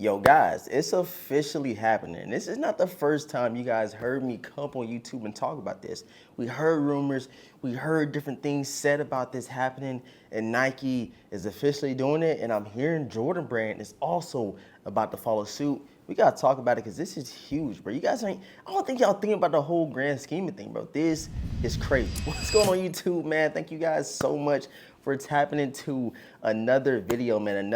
Yo, guys, it's officially happening. This is not the first time you guys heard me come up on YouTube and talk about this. We heard rumors, we heard different things said about this happening, and Nike is officially doing it. And I'm hearing Jordan Brand is also about to follow suit. We gotta talk about it because this is huge, bro. You guys ain't, I don't think y'all thinking about the whole grand scheme of thing, bro. This is crazy. What's going on YouTube, man? Thank you guys so much for tapping into another video, man.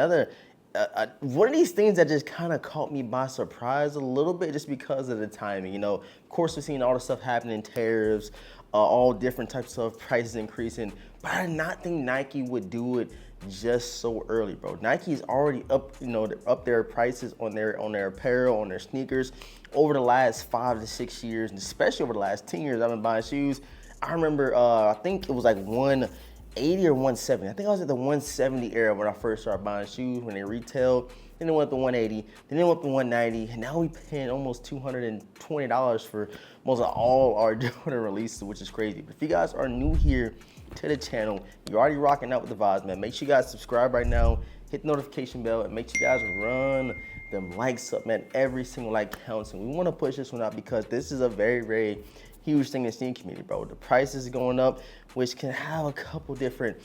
One of these things that just kind of caught me by surprise a little bit just because of the timing. Of course, we're seeing all the stuff happening, tariffs, all different types of prices increasing, but I did not think Nike would do it just so early, bro. Nike's already up their prices on their apparel, on their sneakers over the last 5 to 6 years, and especially over the last 10 years I've been buying shoes. I remember, I think it was like 180 or 170. I think I was at the 170 era when I first started buying shoes when they retailed. Then it went up to 180. Then it went up to 190. And now we paying almost $220 for most of all our Jordan releases, which is crazy. But if you guys are new here to the channel, you're already rocking out with the vibes, man. Make sure you guys subscribe right now, hit the notification bell, and make sure you guys run them likes up, man. Every single like counts. And we want to push this one out because this is a very, very huge thing in the sneaker community, bro. The prices going up, which can have a couple different,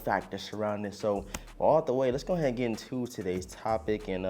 factors surrounding it. So, all out the way, let's go ahead and get into today's topic. And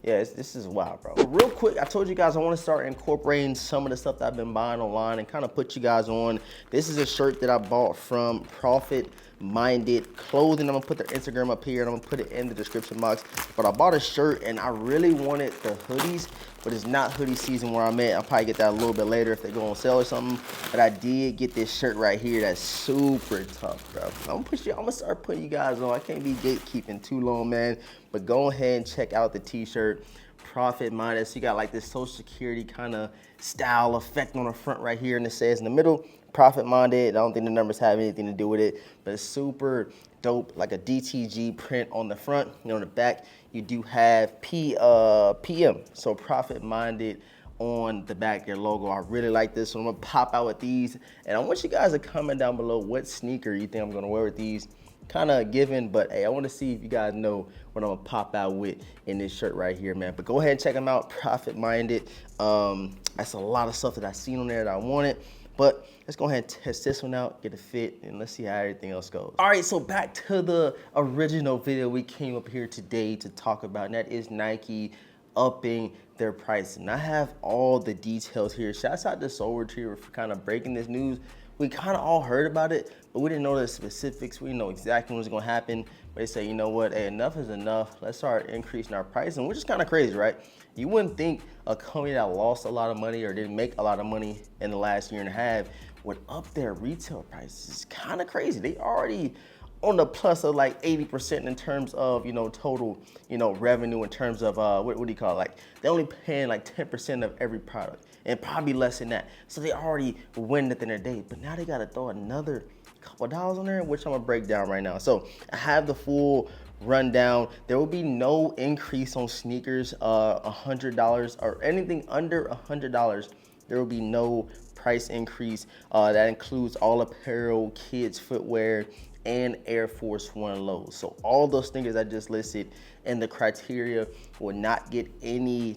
yeah, this is wild, bro. But real quick, I told you guys I want to start incorporating some of the stuff that I've been buying online and kind of put you guys on. This is a shirt that I bought from Profit Minded Clothing. I'm gonna put their Instagram up here and I'm gonna put it in the description box. But I bought a shirt and I really wanted the hoodies, but it's not hoodie season where I'm at. I'll probably get that a little bit later if they go on sale or something. But I did get this shirt right here that's super tough, bro. I'm gonna start putting you guys on. I can't be gatekeeping too long, man. But go ahead and check out the t-shirt. Profit Minded. So you got like this social security kind of style effect on the front right here, and it says in the middle, Profit Minded. I don't think the numbers have anything to do with it, but it's super dope, like a DTG print on the front. On the back, you do have PM, so Profit Minded on the back, their logo. I really like this, so I'm gonna pop out with these, and I want you guys to comment down below what sneaker you think I'm gonna wear with these. Kind of given, but hey, I want to see if you guys know what I'm gonna pop out with in this shirt right here, man. But go ahead and check them out, Profit Minded. That's a lot of stuff that I seen on there that I wanted. But let's go ahead and test this one out, get a fit, and let's see how everything else goes. All right, so back to the original video we came up here today to talk about, and that is Nike upping their pricing. I have all the details here. Shouts out to Soul Retriever for kind of breaking this news. We kind of all heard about it, but we didn't know the specifics. We didn't know exactly what was gonna happen. But they say, you know what, hey, enough is enough. Let's start increasing our pricing, which is kind of crazy, right? You wouldn't think a company that lost a lot of money or didn't make a lot of money in the last year and a half would up their retail prices. It's kind of crazy. They already on the plus of like 80% in terms of, total, revenue in terms of, what do you call it? Like, they're only paying like 10% of every product and probably less than that. So they already win at the end of the day, but now they got to throw another couple dollars on there, which I'm gonna break down right now. So I have the full rundown. There will be no increase on sneakers, $100 or anything under $100. There will be no price increase. That includes all apparel, kids footwear, and Air Force One lows. So all those sneakers I just listed and the criteria will not get any,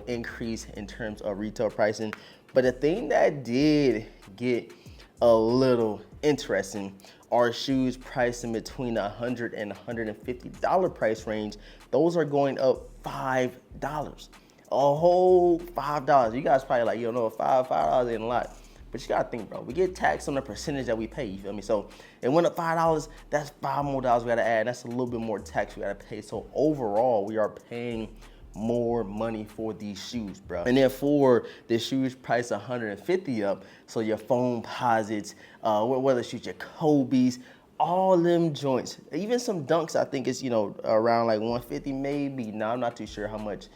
increase in terms of retail pricing. But the thing that did get a little interesting are shoes priced in between $100 and $150 price range. Those are going up $5. A whole $5. You guys probably like, $5 ain't a lot. But you gotta think, bro, we get taxed on the percentage that we pay, you feel me? So it went up $5, that's $5 more we gotta add. That's a little bit more tax we gotta pay. So overall, we are paying more money for these shoes, bro. And then for the shoes priced 150 up, so your foam posits, whether it's your Kobe's, all them joints, even some dunks, I think it's, around like 150 maybe. Now I'm not too sure how much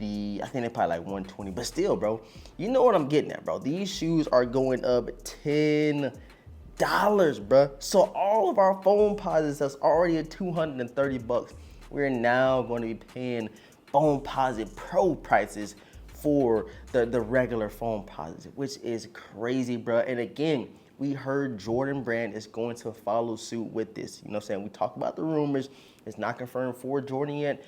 I think they're probably like 120, but still, bro, you know what I'm getting at, bro. These shoes are going up $10, bro. So all of our foam posits that's already at 230 bucks, we're now going to be paying foam posit pro prices for the regular foam posit, which is crazy, bro. And again, we heard Jordan Brand is going to follow suit with this. You know what I'm saying? We talked about the rumors. It's not confirmed for Jordan yet.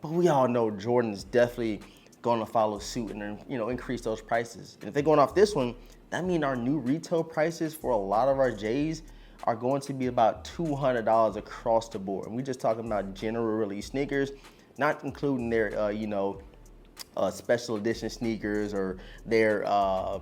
But we all know Jordan is definitely going to follow suit and, you know, increase those prices. And if they're going off this one, that means our new retail prices for a lot of our J's are going to be about $200 across the board. And we just talking about general release sneakers, not including their, you know, special edition sneakers or their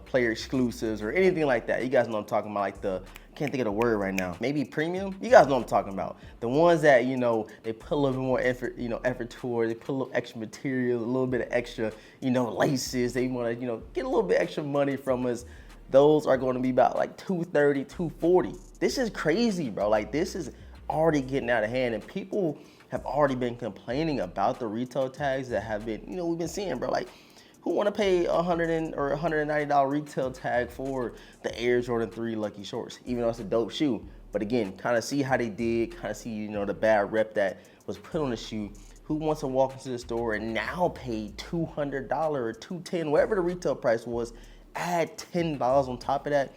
player exclusives or anything like that. You guys know what I'm talking about, like the, can't think of the word right now. Maybe premium? You guys know what I'm talking about. The ones that, you know, they put a little bit more effort, you know, effort toward, they put a little extra material, a little bit of extra, you know, laces. They want to, you know, get a little bit extra money from us. Those are going to be about like $230, $240. This is crazy, bro. Like, this is already getting out of hand, and people have already been complaining about the retail tags that have been, you know, we've been seeing, bro. Like, who want to pay $100 or $190 retail tag for the Air Jordan 3 Lucky Shorts, even though it's a dope shoe? But again, kind of see how they did, kind of see, you know, the bad rep that was put on the shoe. Who wants to walk into the store and now pay $200 or $210, whatever the retail price was, add $10 on top of that,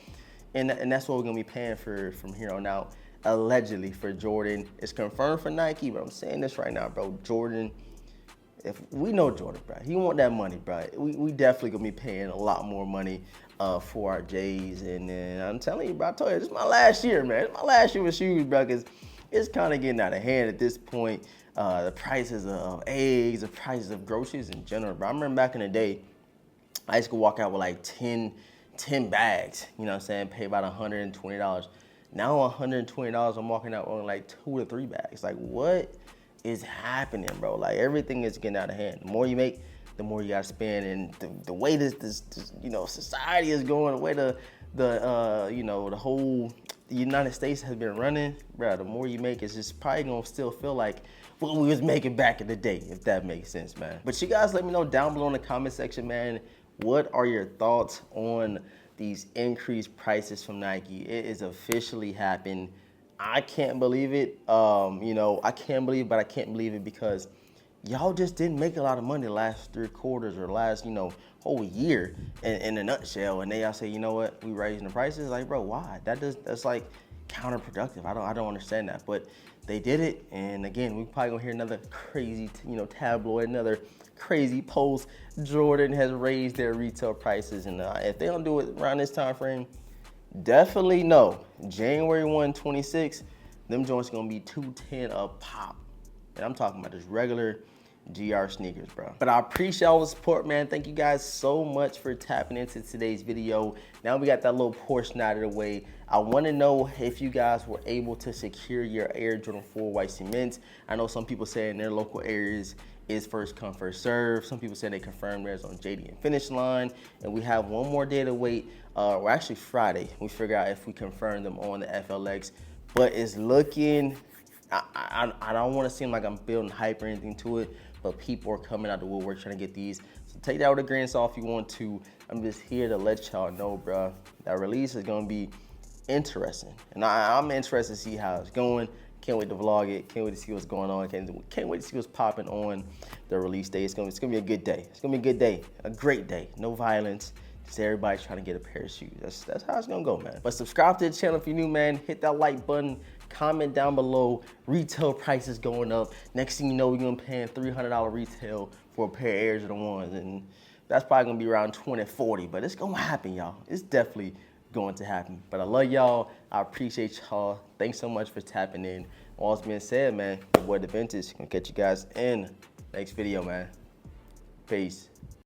and that's what we're gonna be paying for from here on out, allegedly, for Jordan. It's confirmed for Nike, but I'm saying this right now, bro. Jordan, if we know Jordan, bro, he want that money, bro. We definitely gonna be paying a lot more money for our J's. And then I'm telling you, bro, I told you, this is my last year, man. It's my last year with shoes, bro, because it's kind of getting out of hand at this point. The prices of eggs, the prices of groceries in general, bro. I remember back in the day, I used to walk out with like 10 bags, you know what I'm saying, pay about $120. Now $120, I'm walking out with like 2 to 3 bags. Like, what is happening, bro? Like, everything is getting out of hand. The more you make, the more you gotta spend. And the way this you know, society is going, the way you know, the whole United States has been running, bro, the more you make, it's just probably gonna still feel like what we was making back in the day, if that makes sense, man. But you guys let me know down below in the comment section, man, what are your thoughts on these increased prices from Nike? It is officially happened. I can't believe it. You know, I can't believe it, but I can't believe it because y'all just didn't make a lot of money the last 3 quarters or last, you know, whole year in a nutshell. And they all say, you know what, we raising the prices. Like, bro, why? That's like counterproductive. I don't understand that. But they did it, and again, we probably gonna hear another crazy, you know, tabloid, another crazy post. Jordan has raised their retail prices, and if they don't do it around this time frame, definitely no. January 1, 26, them joints gonna be $210 a pop, and I'm talking about just regular GR sneakers, bro. But I appreciate all the support, man. Thank you guys so much for tapping into today's video. Now we got that little portion out of the way. I want to know if you guys were able to secure your Air Jordan 4 white cements. I know some people say in their local areas is first come, first serve. Some people say they confirmed theirs on JD and Finish Line, and we have one more day to wait. Or actually Friday, we figure out if we confirm them on the FLX. But it's looking, I don't want to seem like I'm building hype or anything to it, but people are coming out the woodwork trying to get these. So take that with a grain of salt if you want to. I'm just here to let y'all know, bro, that release is gonna be interesting. And I'm interested to see how it's going. Can't wait to vlog it. Can't wait to see what's going on. Can't wait to see what's popping on the release day. It's gonna be a good day. It's gonna be a good day, a great day. No violence. Just everybody's trying to get a pair of shoes. That's how it's gonna go, man. But subscribe to the channel if you're new, man. Hit that like button. Comment down below. Retail prices going up. Next thing you know, we're gonna be paying $300 retail for a pair of Air Jordan 1s, and that's probably gonna be around 20, 40. But it's gonna happen, y'all. It's definitely going to happen. But I love y'all. I appreciate y'all. Thanks so much for tapping in. All that's being said, man, your boy The Vintage. Gonna catch you guys in next video, man. Peace.